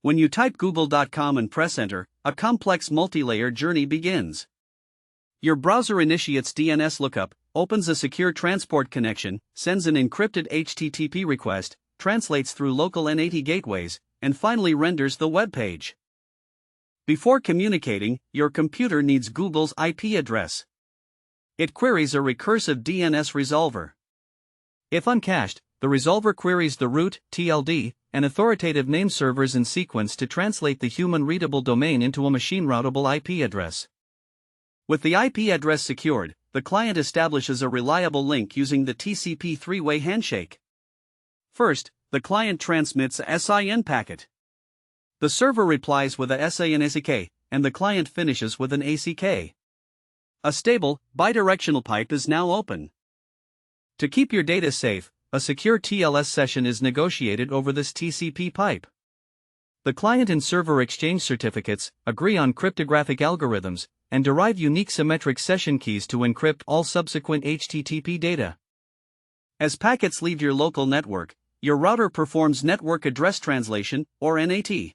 When you type google.com and press enter, a complex multi-layer journey begins. Your browser initiates DNS lookup, opens a secure transport connection, sends an encrypted HTTP request, translates through local N80 gateways, and finally renders the web page. Before communicating, your computer needs Google's IP address. It queries a recursive DNS resolver. If uncached, the resolver queries the root, TLD, and authoritative name servers in sequence to translate the human-readable domain into a machine-routable IP address. With the IP address secured, the client establishes a reliable link using the TCP three-way handshake. First, the client transmits a SIN packet. The server replies with a SIN ACK, and the client finishes with an ACK. A stable, bidirectional pipe is now open. To keep your data safe, a secure TLS session is negotiated over this TCP pipe. The client and server exchange certificates, agree on cryptographic algorithms, and derive unique symmetric session keys to encrypt all subsequent HTTP data. As packets leave your local network, your router performs network address translation, or NAT.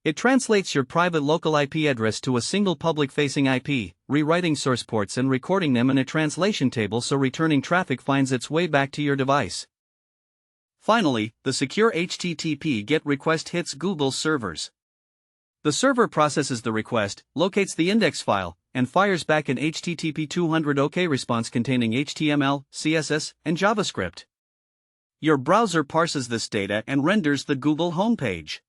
It translates your private local IP address to a single public-facing IP, rewriting source ports and recording them in a translation table so returning traffic finds its way back to your device. Finally, the secure HTTP GET request hits Google's servers. The server processes the request, locates the index file, and fires back an HTTP 200 OK response containing HTML, CSS, and JavaScript. Your browser parses this data and renders the Google homepage.